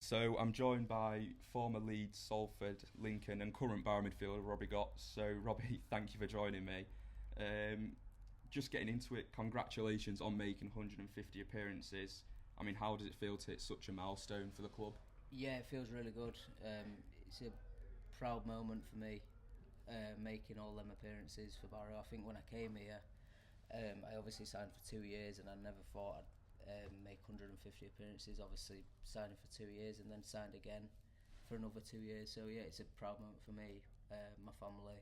So I'm joined by former Leeds, Salford, Lincoln, and current Barrow midfielder Robbie Gotts. So Robbie, thank you for joining me. Um, just getting into it, congratulations on making 150 appearances. I mean, how does it feel to hit such a milestone for the club? Yeah, it feels really good. It's a proud moment for me, making all them appearances for Barrow. I think when I came here, I obviously signed for 2 years, and I never thought I'd make 150 appearances. Obviously, signing for 2 years and then signed again for another 2 years. So yeah, it's a proud moment for me, my family,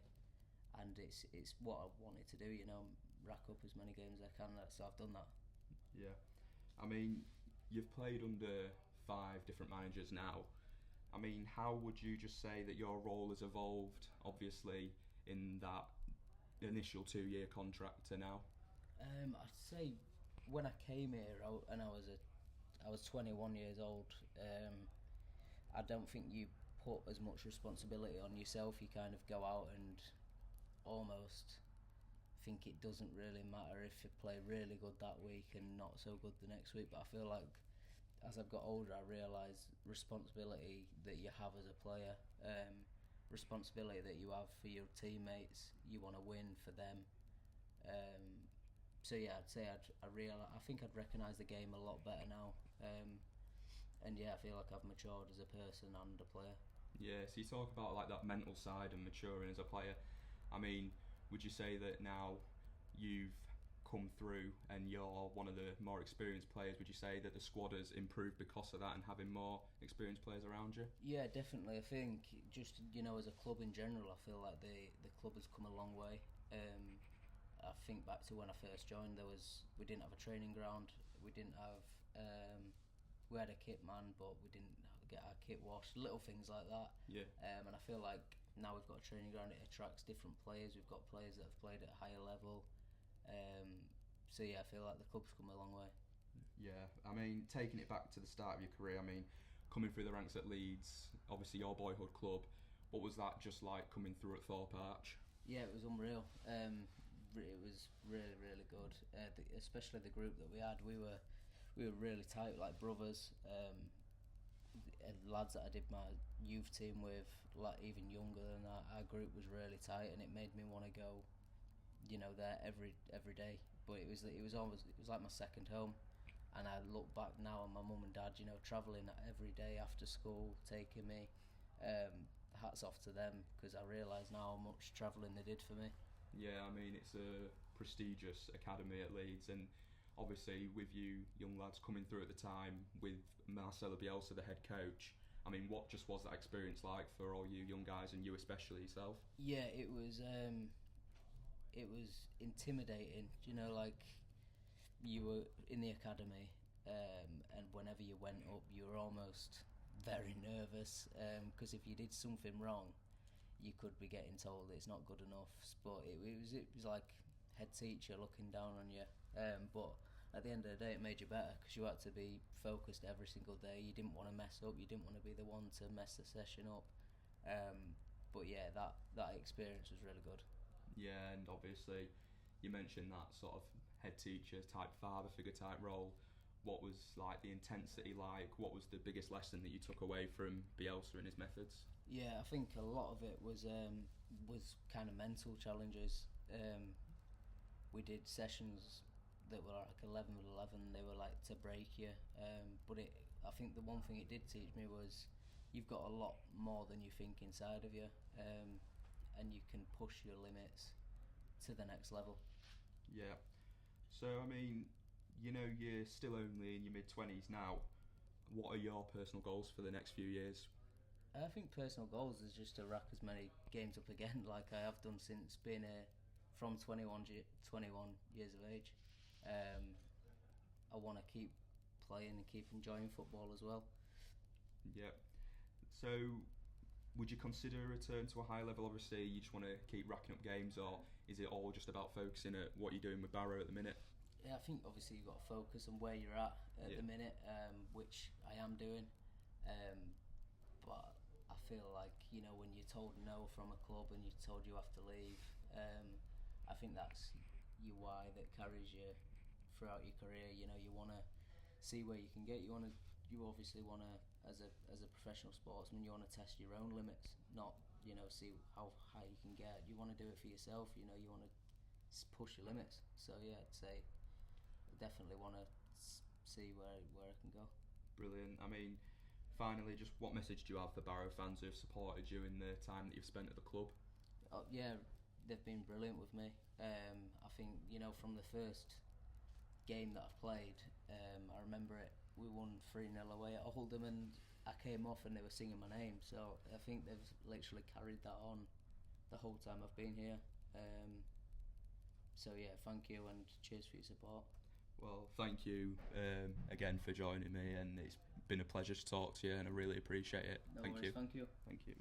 and it's what I wanted to do. Rack up as many games as I can. So I've done that. Yeah. I mean, you've played under 5 different managers now. I mean, how would you just say that your role has evolved, obviously, in that initial 2-year contract to now? I'd say when I came here, I was 21 years old. I don't think you put as much responsibility on yourself. You kind of go out and almost think it doesn't really matter if you play really good that week and not so good the next week. But I feel like as I've got older, I realise responsibility that you have as a player, responsibility that you have for your teammates. You want to win for them. So yeah, I'd say I think I'd recognise the game a lot better now. And yeah, I feel like I've matured as a person and a player. Yeah, so you talk about like that mental side and maturing as a player. I mean, would you say that now you've come through and you're one of the more experienced players? Would you say that the squad has improved because of that and having more experienced players around you? Yeah, definitely. I think just as a club in general, I feel like the club has come a long way. I think back to when I first joined, we didn't have a training ground, we didn't have we had a kit man, but we didn't get our kit washed, little things like that. Yeah. And I feel like now we've got a training ground, it attracts different players. We've got players that have played at a higher level. So yeah, I feel like the club's come a long way. Yeah, I mean, taking it back to the start of your career, I mean, coming through the ranks at Leeds, obviously your boyhood club, what was that just like coming through at Thorpe Arch? Yeah, it was unreal. It was really, really good. Especially the group that we had. We were really tight, like brothers. Lads that I did my youth team with, like even younger than that. Our group was really tight, and it made me want to go, there every day. But it was like my second home. And I look back now on my mum and dad, travelling every day after school, taking me. Hats off to them, because I realise now how much travelling they did for me. Yeah, I mean, it's a prestigious academy at Leeds, and obviously with you young lads coming through at the time with Marcelo Bielsa, the head coach, I mean, what just was that experience like for all you young guys, and you especially yourself? Yeah, it was intimidating. Like you were in the academy, and whenever you went up, you were almost very nervous, because if you did something wrong, you could be getting told it's not good enough. But it was like head teacher looking down on you. But at the end of the day, it made you better, because you had to be focused every single day. You didn't want to mess up. You didn't want to be the one to mess the session up. But yeah, that experience was really good. Yeah, and obviously you mentioned that sort of head teacher type, father figure type role. What was like the intensity like? What was the biggest lesson that you took away from Bielsa and his methods? Yeah, I think a lot of it was kind of mental challenges. We did sessions that were like 11 with 11. They were like to break you. But I think the one thing it did teach me was you've got a lot more than you think inside of you, and you can push your limits to the next level. Yeah. So I mean, you're still only in your mid-20s now. What are your personal goals for the next few years? I think personal goals is just to rack as many games up again, like I have done since being here from 21 years of age. I want to keep playing and keep enjoying football as well. Yeah. So, would you consider a return to a high level? Obviously, you just want to keep racking up games, or is it all just about focusing at what you're doing with Barrow at the minute? Yeah, I think obviously you've got to focus on where you're at the minute, which I am doing. But I feel like, when you're told no from a club and you're told you have to leave, I think that's your why that carries you throughout your career. You want to see where you can get. You obviously want to as a professional sportsman, you want to test your own limits, not see how high you can get. You want to do it for yourself. You want to push your limits. So yeah, I'd say I definitely want to see where I can go. Brilliant. I mean, finally, just what message do you have for Barrow fans who have supported you in the time that you've spent at the club? Oh, yeah, they've been brilliant with me. I think from the first game that I played, I remember it. We won 3-0 away at Oldham, and I came off and they were singing my name. So I think they've literally carried that on the whole time I've been here. So yeah, thank you and cheers for your support. Well, thank you again for joining me, and it's been a pleasure to talk to you, and I really appreciate it. No Thank worries, you. thank you. Thank you.